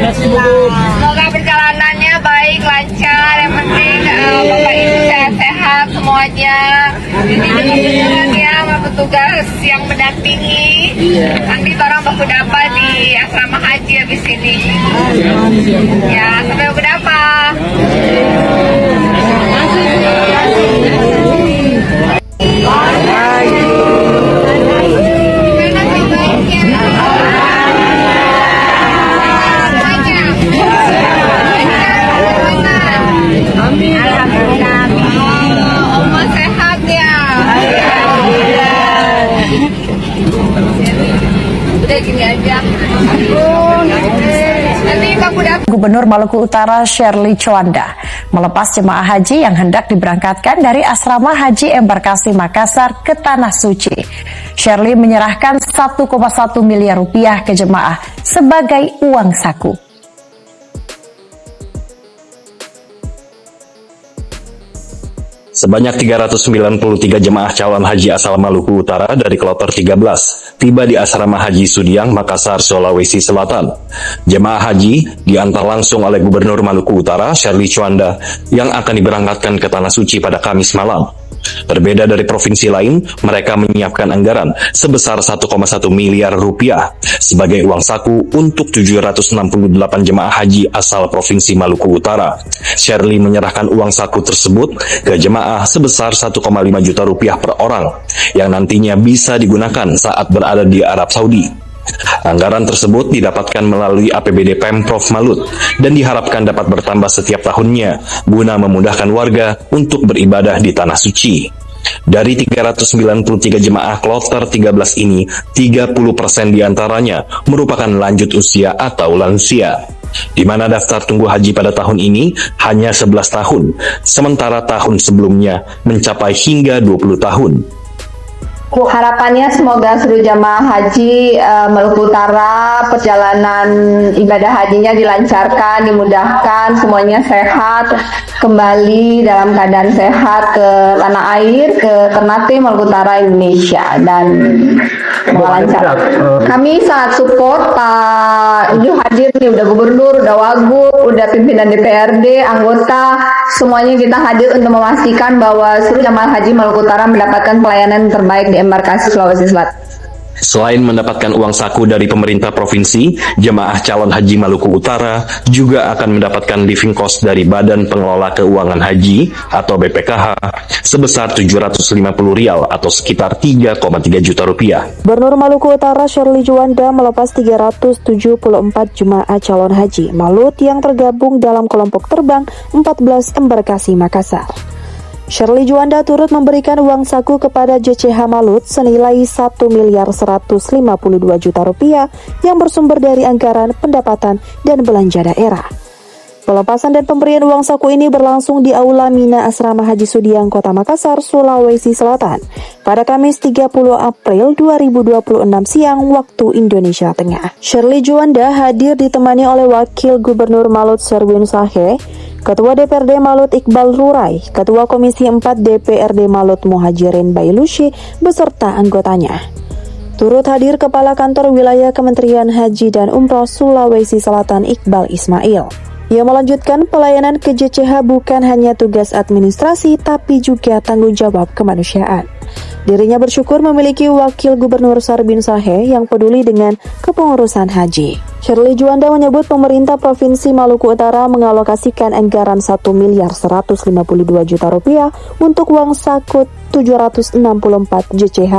Semoga perjalanannya baik, lancar. Yang penting Bapak Ibu sehat-sehat semuanya. Ini juga beneran ya sama petugas yang mendampingi. Nanti orang baku dapat di asrama haji habis ini. Ya, sampai baku dapat. Gubernur Maluku Utara Shirley Juanda melepas jemaah haji yang hendak diberangkatkan dari asrama haji embarkasi Makassar ke Tanah Suci. Shirley menyerahkan 1,1 miliar rupiah ke jemaah sebagai uang saku. Sebanyak 393 jemaah calon haji asal Maluku Utara dari kloter 13 tiba di asrama haji Sudiang, Makassar, Sulawesi Selatan. Jemaah haji diantar langsung oleh Gubernur Maluku Utara, Shirley Juanda, yang akan diberangkatkan ke Tanah Suci pada Kamis malam. Berbeda dari provinsi lain, mereka menyiapkan anggaran sebesar 1,1 miliar rupiah sebagai uang saku untuk 768 jemaah haji asal Provinsi Maluku Utara. Shirley menyerahkan uang saku tersebut ke jemaah sebesar 1,5 juta rupiah per orang yang nantinya bisa digunakan saat berada di Arab Saudi. Anggaran tersebut didapatkan melalui APBD Pemprov Malut dan diharapkan dapat bertambah setiap tahunnya guna memudahkan warga untuk beribadah di Tanah Suci. Dari 393 jemaah kloter 13 ini, 30% diantaranya merupakan lanjut usia atau lansia, di mana daftar tunggu haji pada tahun ini hanya 11 tahun, sementara tahun sebelumnya mencapai hingga 20 tahun. Harapannya semoga seluruh jamaah haji Maluku Utara perjalanan ibadah hajinya dilancarkan, dimudahkan, semuanya sehat, kembali dalam keadaan sehat ke tanah air, ke Ternate, Maluku Utara, Indonesia, dan lancar. Kami sangat support Pak Ibu hadir nih, udah gubernur, udah wagub, udah pimpinan DPRD, anggota, semuanya kita hadir untuk memastikan bahwa seluruh jamaah haji Maluku Utara mendapatkan pelayanan terbaik di embarkasi Sulawesi Selatan. Selain mendapatkan uang saku dari pemerintah provinsi, jemaah calon haji Maluku Utara juga akan mendapatkan living cost dari Badan Pengelola Keuangan Haji atau BPKH sebesar Rp750 atau sekitar 3,3 juta rupiah. Gubernur Maluku Utara Shirley Juanda melepas 374 jemaah calon haji Malut yang tergabung dalam kelompok terbang 14 embarkasi Makassar. Shirley Juanda turut memberikan uang saku kepada JCH Malut senilai 1 miliar 152 juta rupiah yang bersumber dari anggaran pendapatan dan belanja daerah. Pelepasan dan pemberian uang saku ini berlangsung di Aula Mina Asrama Haji Sudiang, Kota Makassar, Sulawesi Selatan pada Kamis 30 April 2026 siang waktu Indonesia Tengah. Shirley Juanda hadir ditemani oleh Wakil Gubernur Malut Serwin Sahe, Ketua DPRD Malut Iqbal Rurai, Ketua Komisi 4 DPRD Malut Muhajirin Bailushi beserta anggotanya. Turut hadir Kepala Kantor Wilayah Kementerian Haji dan Umroh Sulawesi Selatan Iqbal Ismail. Ia melanjutkan pelayanan ke JCH bukan hanya tugas administrasi tapi juga tanggung jawab kemanusiaan. Dirinya bersyukur memiliki Wakil Gubernur Sarbin Sahe yang peduli dengan kepengurusan haji. Shirley Juanda menyebut pemerintah Provinsi Maluku Utara mengalokasikan anggaran 1 miliar 152 juta rupiah untuk uang saku 764 JCH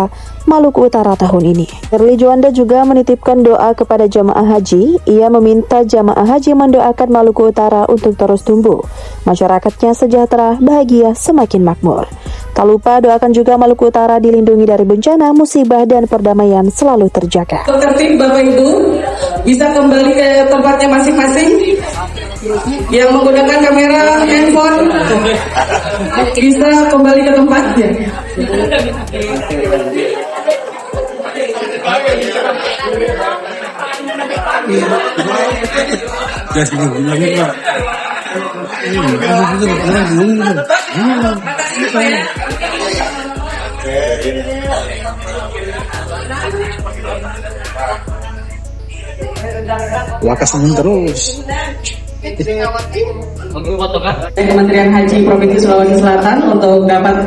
Maluku Utara tahun ini. Shirley Juanda juga menitipkan doa kepada jamaah haji. Ia meminta jamaah haji mendoakan Maluku Utara untuk terus tumbuh, masyarakatnya sejahtera, bahagia, semakin makmur. Tak lupa doakan juga Maluku Utara dilindungi dari bencana, musibah, dan perdamaian selalu terjaga. Tertib Bapak Ibu bisa kembali ke tempatnya masing-masing. Yang menggunakan kamera handphone bisa kembali ke tempatnya. Lakas namun terus. Kementerian Haji Provinsi Sulawesi Selatan untuk dapat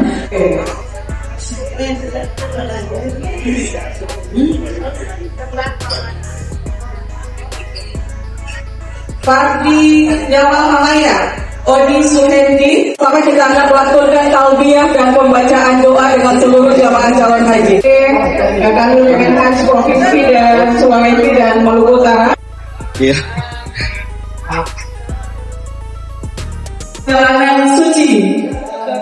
Fardi Jamal Hamaya, Odi Suhendi, maka kita akan melakukan talbiyah dan pembacaan doa dengan seluruh jamaah calon haji. Kami Kemenhaj Provinsi dan Sulawesi dan Maluku Utara. Iya. Perjalanan suci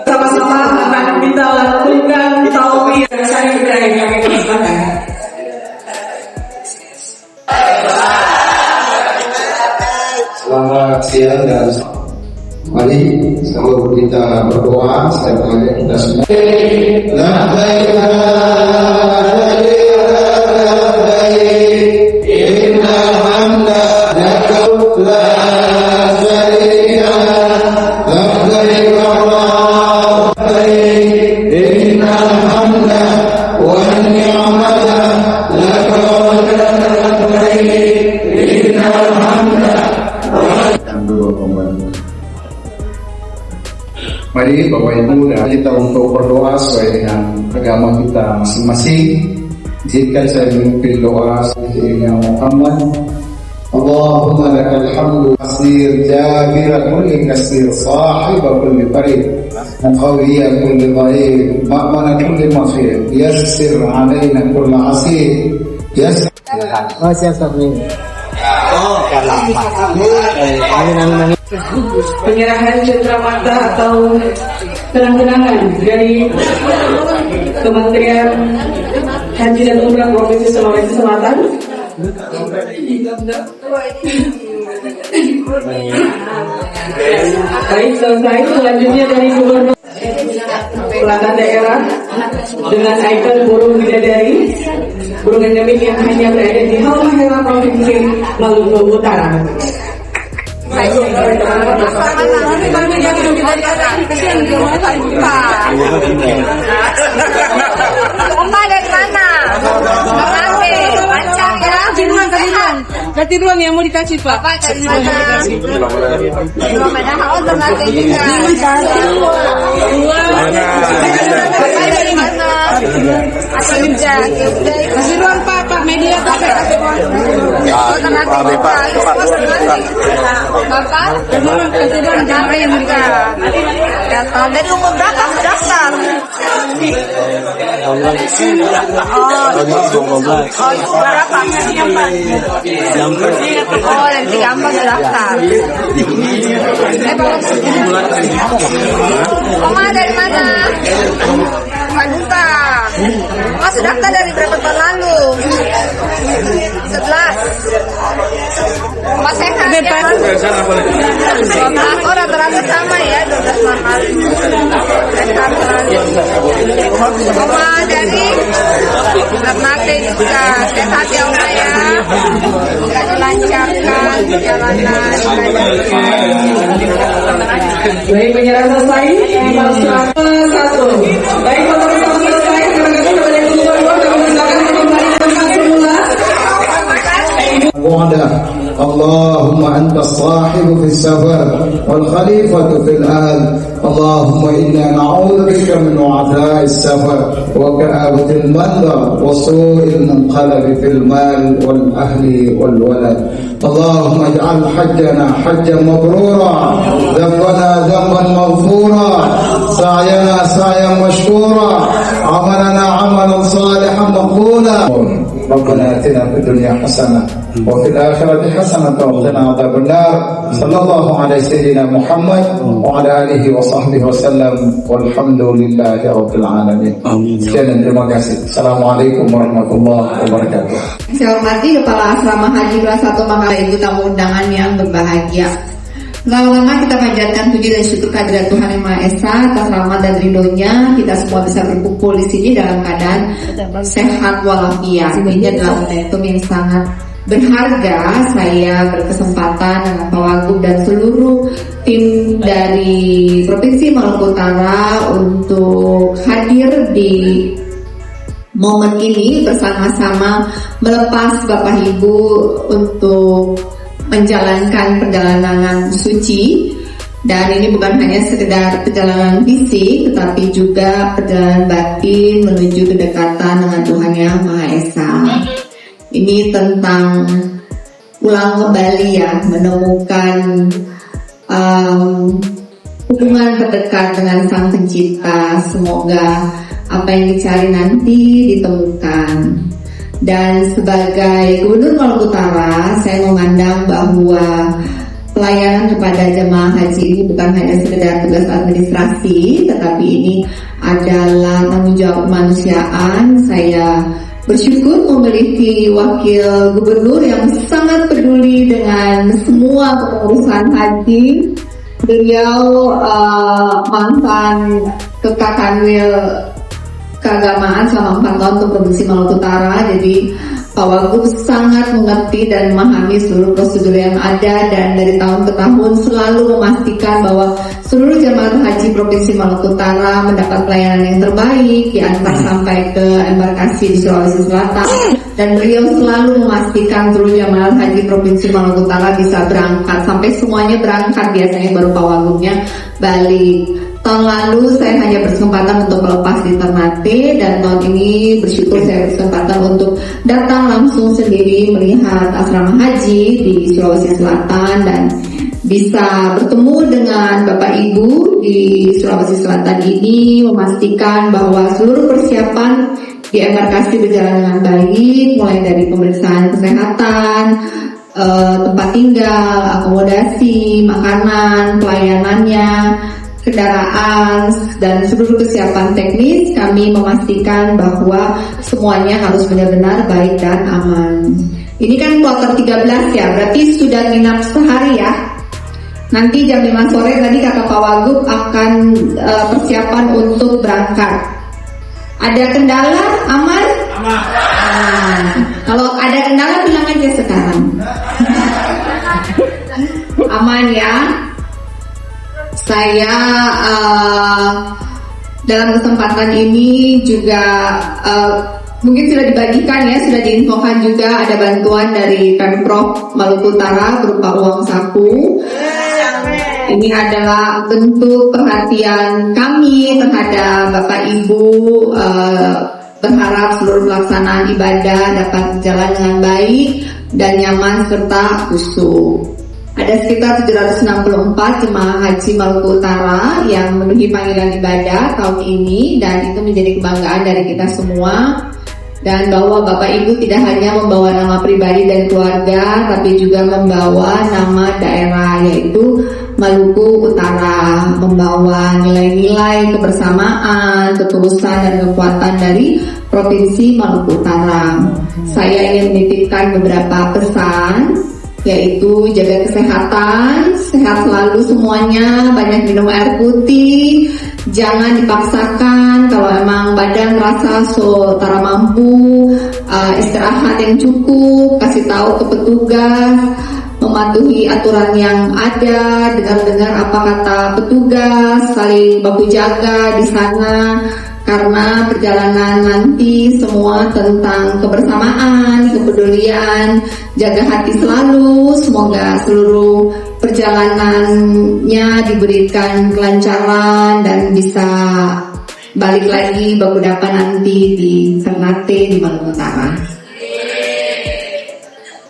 sama-sama akan kita lakukan talbiyah. Saya Ibrahim yang dipersilakan. Selamat siang dan mari selalu kita berdoa setiap kali kita semua. Mari Bapak Ibu dan kita untuk berdoa sesuai dengan agama kita masing-masing. Izinkan saya memimpin doa Sayyidina Muhammad. Allahumma lakal hamdu kasir jabira kulli kasir sahiba kulli qarib qawiya kulli dhaif ma'mana kulli makhir yassir alaina kulli asir yassir. Penyerahan cenderamata atau kenang-kenangan dari Kementerian Haji dan Umrah Provinsi Sulawesi Selatan. Baik, selesai. Selanjutnya dari Gubernur Selatan Daerah dengan ikon burung bidadari, burung endemik yang hanya berada di Halmahera Provinsi Maluku Utara. Oma dari mana? Lancar ya? Ketiduran yang mau dikasih Pak. Bapak dari mana? Padahal alternatif juga. Bapak dari mana? Asal kerja. Kasih ruang Pak media Bapak. Alternatif juga. Bapak? Ketiduran Kenapa yang juga? Dari umur berapa daftar? Oh, berapa? Oh, dari 34 udah daftar. Oma dari mana? Madura. Oh, sudah daftar dari berapa tahun lalu? 11. Oma sehat ya? 12. Oh, rata-rata sama ya, 12 mahal. Sehat selalu. Oma dari Ternate juga. Sehat ya Oma ya? Semoga dilancarkan perjalanan. Baik, penyerahan selesai. Satu. Baik, foto-foto selesai. Terima kasih kepada yang kedua. Kami silakan kembali ke tempat semula. اللهم أنت الصاحب في السفر والخليفة في الأهل اللهم إنا نعوذ بك من وعثاء السفر وكآبة المنظر وسوء المنقلب في المال والأهل والولد اللهم اجعل حجنا حجا مبرورا ذنبنا ذنبا مغفورا سعينا سعيا مشكورا عملنا عملا صالحا مقبولا ربنا آتنا في الدنيا حسنة وفي الآخرة حسنة وقنا عذاب النار صلى الله على سيدنا محمد وعلى آله وصحبه وسلم والحمد لله رب العالمين. Sekian, terima kasih. Assalamualaikum warahmatullahi wabarakatuh. Saya hormati Kepala Asrama Haji kelas 1 Makassar, ibu tamu undangan yang berbahagia. Lama-lama kita panjatkan puji dan syukur kehadirat Tuhan Yang Maha Esa atas rahmat dan ridhonya kita semua bisa berkumpul di sini dalam keadaan sehat walafiat. Ini adalah momentum yang sangat berharga. Saya berkesempatan dengan Pak Wagub dan seluruh tim dari Provinsi Maluku Utara untuk hadir di momen ini bersama-sama melepas Bapak Ibu untuk menjalankan perjalanan suci. Dan ini bukan hanya sekedar perjalanan fisik, tetapi juga perjalanan batin menuju kedekatan dengan Tuhan Yang Maha Esa. Ini tentang ulang kembali ya, menemukan hubungan terdekat dengan Sang Pencipta. Semoga apa yang dicari nanti ditemukan. Dan sebagai Gubernur Maluku Utara, saya memandang bahwa pelayanan kepada jemaah haji ini bukan hanya sekedar tugas administrasi, tetapi ini adalah tanggung jawab kemanusiaan. Saya bersyukur memiliki wakil gubernur yang sangat peduli dengan semua pengurusan haji. Beliau mantan Kekakanwil Keagamaan selama 4 tahun untuk Provinsi Maluku Utara. Jadi Pak Wagub sangat mengerti dan memahami seluruh prosedur yang ada, dan dari tahun ke tahun selalu memastikan bahwa seluruh jemaah haji Provinsi Maluku Utara mendapat pelayanan yang terbaik, diantar sampai ke embarkasi di Sulawesi Selatan, dan beliau selalu memastikan seluruh jemaah haji Provinsi Maluku Utara bisa berangkat, sampai semuanya berangkat, biasanya baru Pak Wagubnya balik. Tahun lalu saya hanya berkesempatan untuk melepas di Ternate, dan tahun ini bersyukur saya berkesempatan untuk datang langsung sendiri melihat asrama haji di Sulawesi Selatan dan bisa bertemu dengan Bapak Ibu di Sulawesi Selatan ini, memastikan bahwa seluruh persiapan di embarkasi berjalan dengan baik, mulai dari pemeriksaan kesehatan, tempat tinggal, akomodasi, makanan, pelayanannya, kendaraan, dan seluruh kesiapan teknis. Kami memastikan bahwa semuanya harus benar-benar baik dan aman. Ini kan kloter 13 ya, berarti sudah nginap sehari ya. Nanti jam 5 sore tadi kata Pak Wagub akan persiapan untuk berangkat. Ada kendala? Aman? Aman. Kalau ada kendala bilang aja sekarang. Aman ya. Saya dalam kesempatan ini juga mungkin sudah dibagikan ya, sudah diinfokan juga ada bantuan dari Pemprov Maluku Utara berupa uang saku. Ini adalah bentuk perhatian kami terhadap Bapak Ibu, berharap seluruh pelaksanaan ibadah dapat berjalan dengan baik dan nyaman serta khusyuk. Ada sekitar 764 jemaah haji Maluku Utara yang memenuhi panggilan ibadah tahun ini, dan itu menjadi kebanggaan dari kita semua. Dan bahwa Bapak Ibu tidak hanya membawa nama pribadi dan keluarga, tapi juga membawa nama daerah, yaitu Maluku Utara, membawa nilai-nilai kebersamaan, ketulusan dan kekuatan dari Provinsi Maluku Utara. Saya ingin menitipkan beberapa pesan, yaitu jaga kesehatan, sehat selalu semuanya, banyak minum air putih, jangan dipaksakan. Kalau emang badan merasa tara mampu, istirahat yang cukup, kasih tahu ke petugas, mematuhi aturan yang ada, dengar-dengar apa kata petugas, saling baku jaga di sana. Karena perjalanan nanti semua tentang kebersamaan, kepedulian, jaga hati selalu. Semoga seluruh perjalanannya diberikan kelancaran dan bisa balik lagi baku dapat nanti di Ternate di Maluku Utara.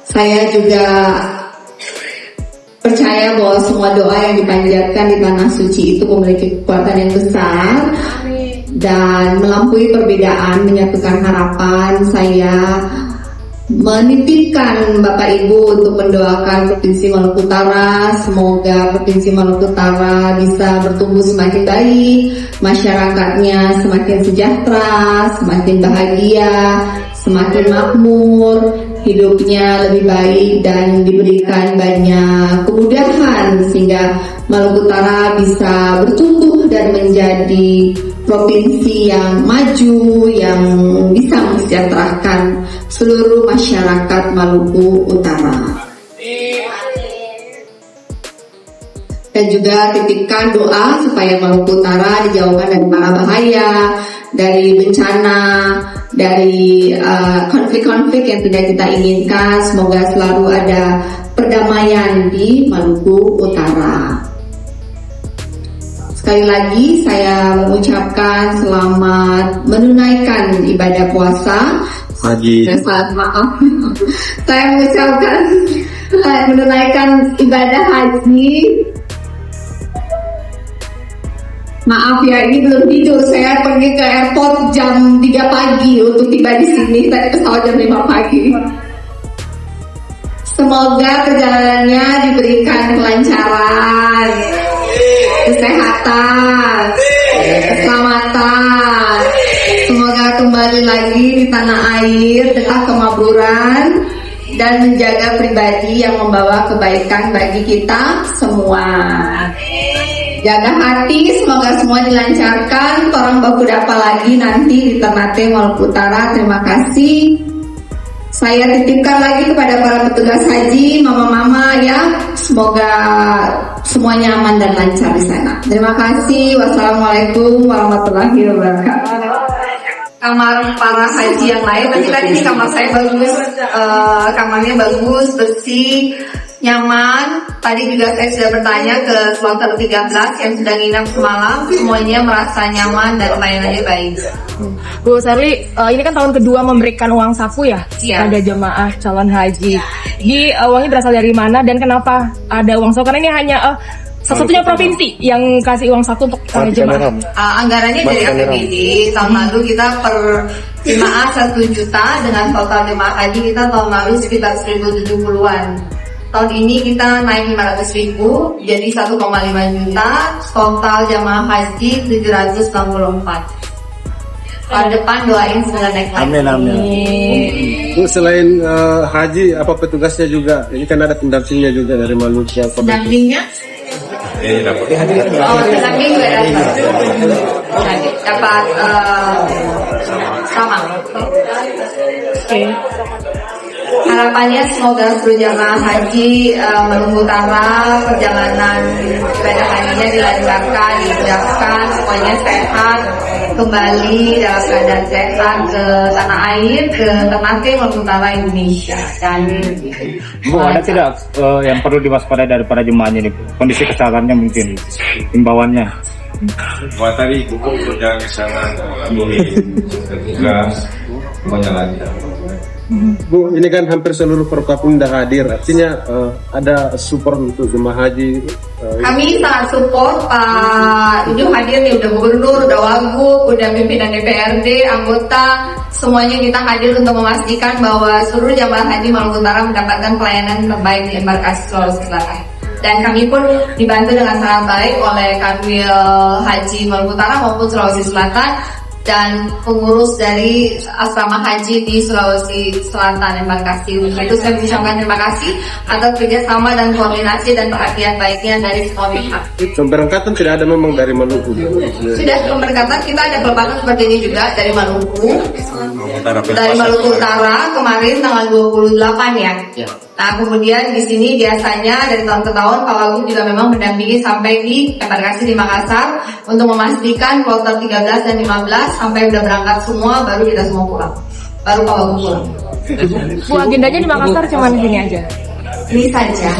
Saya juga percaya bahwa semua doa yang dipanjatkan di tanah suci itu memiliki kekuatan yang besar dan melampaui perbedaan, menyatukan harapan. Saya menitipkan Bapak Ibu untuk mendoakan Provinsi Maluku Utara. Semoga Provinsi Maluku Utara bisa bertumbuh semakin baik, masyarakatnya semakin sejahtera, semakin bahagia, semakin makmur, hidupnya lebih baik dan diberikan banyak kemudahan sehingga Maluku Utara bisa bertumbuh dan menjadi provinsi yang maju, yang bisa mensejahterakan seluruh masyarakat Maluku Utara. Dan juga titipkan doa supaya Maluku Utara dijauhkan dari mara bahaya, dari bencana, dari konflik-konflik yang tidak kita inginkan. Semoga selalu ada perdamaian di Maluku Utara. Sekali lagi saya mengucapkan selamat menunaikan ibadah puasa. Haji. Maaf, saya mengucapkan menunaikan ibadah haji. Maaf ya, ini belum tidur. Saya pergi ke airport jam 3 pagi untuk tiba di sini. Tadi pesawat jam 5 pagi. Semoga perjalanannya diberikan kelancaran, kesehatan, keselamatan. Semoga kembali lagi di tanah air dengan kemakmuran dan menjaga pribadi yang membawa kebaikan bagi kita semua. Jaga hati, semoga semua dilancarkan. Orang baku dapat lagi nanti di Ternate Maluku Utara. Terima kasih. Saya titipkan lagi kepada para petugas haji, mama-mama ya. Semoga semuanya aman dan lancar di sana. Terima kasih. Wassalamualaikum warahmatullahi wabarakatuh. Kamar para haji yang lain, tadi di kamar saya bagus, kamarnya bagus, bersih, nyaman. Tadi juga saya sudah bertanya ke kloter 13 yang sudah nginap semalam, semuanya merasa nyaman dan pelayanannya baik. Bu Sherly, ini kan tahun kedua memberikan uang saku ya Iya. pada jemaah calon haji. Uangnya berasal dari mana dan kenapa ada uang saku? Karena ini hanya satu-satunya provinsi yang kasih uang saku untuk jemaah. Anggarannya dari APBD. Tahun lalu kita per jemaah 1 juta, dengan total jemaah haji kita tahun lalu sekitar 1.070-an. Tahun ini kita naik 500.000 jadi 1,5 juta, total jamaah haji 764. Tahun depan doain semoga naik lagi. Amin, amin. Bu, selain haji, apa petugasnya juga? Ini kan ada pendampingnya juga dari Maluku. Pendampingnya? Oh, pendamping juga dapat sama. Oke. Harapannya semoga seluruh jamaah haji Maluku Utara perjalanan ibadah hajinya dilancarkan, dimudahkan, semuanya sehat, kembali dalam keadaan sehat ke tanah air, ke Ternate Maluku Utara Indonesia. Dan Bu, ada tidak yang perlu diwaspadai dari para jemaahnya nih? Kondisi kesehatannya mungkin, himbauannya. Wah, tadi hukum sudah kesana tugas semuanya lancar. Bu, ini kan hampir seluruh Forkopim sudah hadir. Artinya ada support untuk jemaah haji. kami sangat support Pak Uju hadir nih, udah gubernur, udah wagub, udah pimpinan DPRD, anggota, semuanya kita hadir untuk memastikan bahwa seluruh jamaah haji Maluku Utara mendapatkan pelayanan terbaik di embarkasi Sulawesi Selatan. Dan kami pun dibantu dengan sangat baik oleh Kanwil Haji Maluku Utara maupun Sulawesi Selatan dan pengurus dari asrama haji di Sulawesi Selatan embarkasi. Untuk itu saya mengucapkan terima kasih atas kerjasama dan koordinasi dan perhatian baiknya dari semua pihak. Pemberangkatan tidak ada memang dari Maluku. Sudah pemberangkatan, kita ada pelepatan seperti ini juga dari Maluku. Dari Maluku Utara kemarin tanggal 28 ya. Nah kemudian di sini biasanya dari tahun ke tahun Pak Wagub juga memang mendampingi sampai di embarkasi di Makassar untuk memastikan kloter 13 dan 15 sampai udah berangkat semua baru kita semua pulang. Baru Pak Wagub pulang. Bu, agendanya di Makassar cuman gini aja. Ini saja.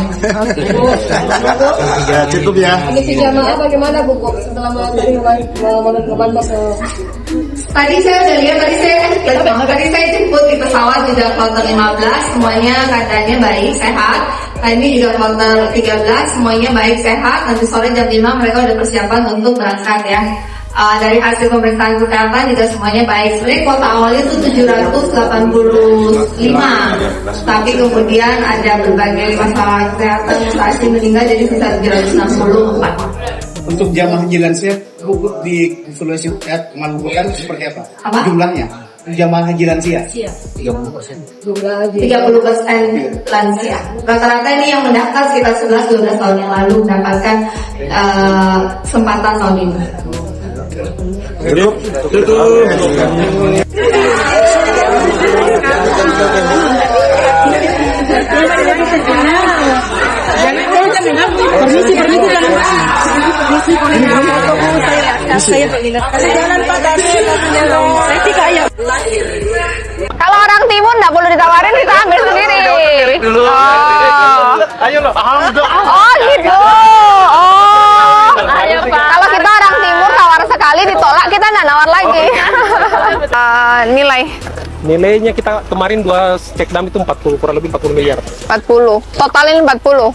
Ya, cukup ya. Kondisi jamaah bagaimana Bu setelah menentukan Tadi saya udah lihat, tadi saya jemput di pesawat juga kloter 15, semuanya keadaannya baik, sehat. Nah ini juga kloter 13, semuanya baik, sehat. Nanti sore jam 5 mereka udah persiapan untuk berangkat ya. Dari hasil pemeriksaan kesehatan juga semuanya baik. Sebenarnya kuota awalnya itu 785, tapi kemudian ada berbagai masalah kesehatan yang meninggal jadi sisa 764. Untuk jamaah haji lansia di Sulawesi Maluku kan seperti apa? Jumlahnya? Jamaah haji lansia? 30% lansia. Rata-rata ini yang mendaftar sekitar 11-12 tahun yang lalu mendapatkan kesempatan tahun ini. Tutup. Saya berminat. Jalan Pak dari saya tidak ya. dulu. Ayo lo. Oh gitu. Oh. Kalau kita orang timur tawar sekali ditolak, kita nggak nawar lagi. Nilai Nilainya kita kemarin dua cek dam itu 40, kurang lebih 40 miliar. 40. Totalin 40.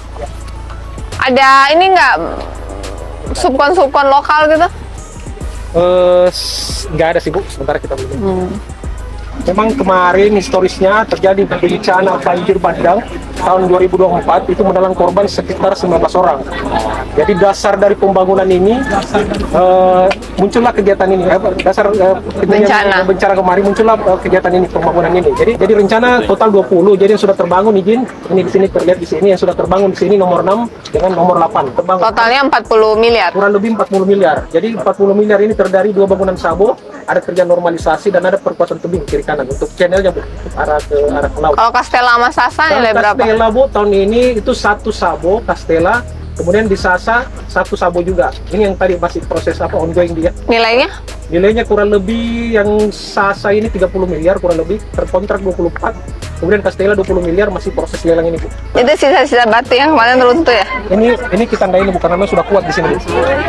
Ada ini nggak subkon lokal gitu? Nggak ada sih Bu, sementara kita belum. Memang kemarin historisnya terjadi bencana banjir bandang tahun 2024 itu menelan korban sekitar 19 orang. Jadi dasar dari pembangunan ini muncullah kegiatan ini. Bencana kemarin muncullah kegiatan ini, pembangunan ini. Jadi rencana total 20. Jadi yang sudah terbangun izin ini di sini terlihat di sini yang sudah terbangun di sini nomor 6 dengan nomor 8 terbangun. Totalnya 40 miliar. Kurang lebih 40 miliar. Jadi 40 miliar ini terdiri 2 bangunan sabo, ada kerja normalisasi dan ada perkuatan tebing kiri kanan untuk channelnya Bu, arah ke laut. Kalau Castella sama Sasa nilai berapa? Castella Bu tahun ini itu 1 sabo Castella, kemudian di Sasa 1 sabo juga. Ini yang tadi masih proses ongoing dia. Nilainya kurang lebih yang Sasa ini 30 miliar kurang lebih, terkontrak 24. Kemudian Castella 20 miliar masih proses lelang ini Bu. Itu sisa-sisa batu yang kemarin runtuh ya? Ini kita nggak ini bukan namanya sudah kuat di sini.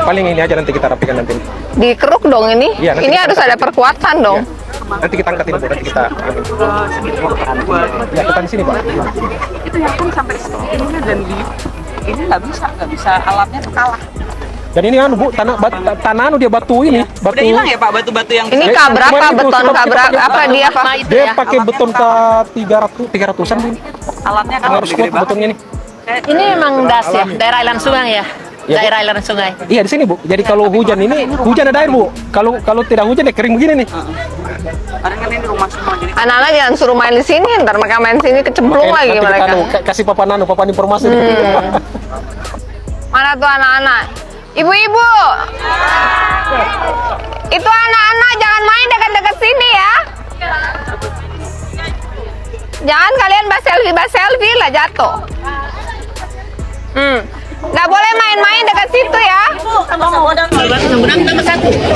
Paling ini aja nanti kita rapikan nanti. Dikeruk dong ini? Ya, ini harus ada perkuatan dong. Ya. Nanti kita angkat ini Bu, nanti kita ya kita di sini Pak. Itu yang kan sampai ini dan ini nggak bisa alatnya tuh kalah. Dan ini Bu, tanah dia batu ini. Udah hilang ya Pak batu-batu yang ini kabrak apa beton kabrak apa dia apa? Dia pakai beton ke 300-an Bu. Alatnya kan harus kuat betonnya nih. Ini memang das ya, daerah aliran sungai ya. Daerah aliran sungai. Iya di sini Bu. Jadi kalau hujan ini hujan ada air Bu. Kalau tidak hujan ya kering begini nih. Karena kan ini rumah semua jadi. Anak-anak jangan suruh main di sini, ntar mereka main sini kecemplung lagi mereka. Kasih papan informasi. Mana tuh anak-anak? Ibu-ibu, itu anak-anak jangan main dekat-dekat sini ya. Jangan kalian bahas selfie lah jatuh. Nggak boleh main-main dekat situ ya.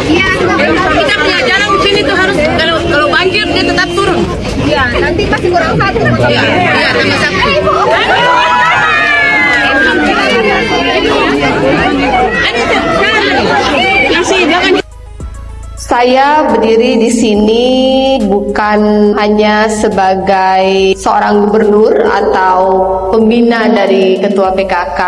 Iya, kita punya jalan di sini tuh harus kalau banjir dia tetap turun. Iya, nanti pasti kurang satu. Iya, tambah satu. Saya berdiri di sini bukan hanya sebagai seorang gubernur atau pembina dari ketua PKK,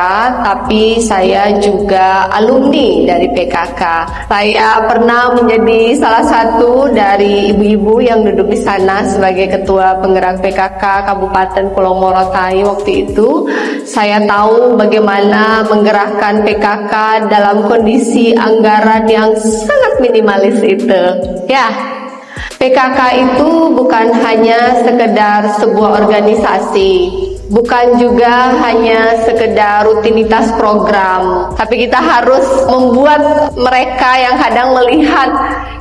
tapi saya juga alumni dari PKK. Saya pernah menjadi salah satu dari ibu-ibu yang duduk di sana sebagai ketua penggerak PKK Kabupaten Pulau Morotai waktu itu. Saya tahu bagaimana menggerakkan PKK dalam kondisi anggaran yang sangat minimalis itu. Ya, PKK itu bukan hanya sekedar sebuah organisasi, bukan juga hanya sekedar rutinitas program, tapi kita harus membuat mereka yang kadang melihat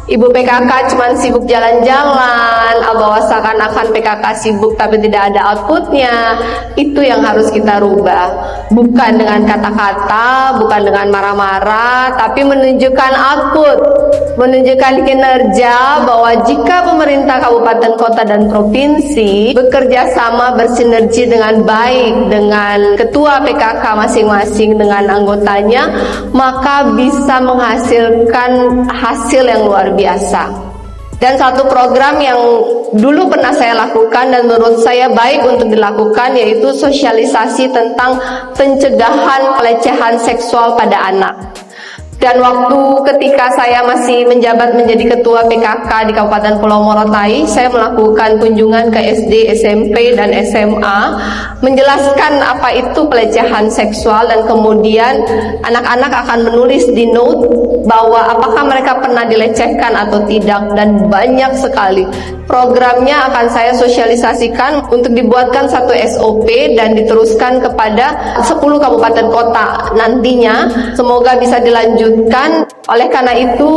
ibu PKK cuma sibuk jalan-jalan, bahwa seakan-akan PKK sibuk tapi tidak ada outputnya. Itu yang harus kita rubah, bukan dengan kata-kata, bukan dengan marah-marah, tapi menunjukkan output, menunjukkan kinerja, bahwa jika pemerintah kabupaten, kota, dan provinsi bekerja sama bersinergi dengan baik dengan ketua PKK masing-masing dengan anggotanya, maka bisa menghasilkan hasil yang luar biasa. Dan satu program yang dulu pernah saya lakukan dan menurut saya baik untuk dilakukan, yaitu sosialisasi tentang pencegahan pelecehan seksual pada anak. Dan waktu ketika saya masih menjabat menjadi ketua PKK di Kabupaten Pulau Morotai, saya melakukan kunjungan ke SD, SMP, dan SMA, menjelaskan apa itu pelecehan seksual, dan kemudian anak-anak akan menulis di note bahwa apakah mereka pernah dilecehkan atau tidak, dan banyak sekali. Programnya akan saya sosialisasikan untuk dibuatkan satu SOP dan diteruskan kepada 10 kabupaten kota nantinya. Semoga bisa dilanjutkan. Oleh karena itu,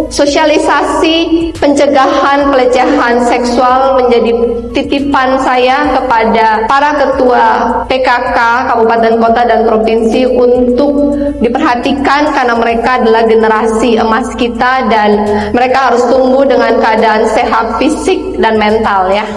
sosialisasi pencegahan pelecehan seksual menjadi titipan saya kepada para ketua PKK Kabupaten, Kota, dan Provinsi untuk diperhatikan, karena mereka adalah generasi emas kita dan mereka harus tumbuh dengan keadaan sehat fisik dan mental ya.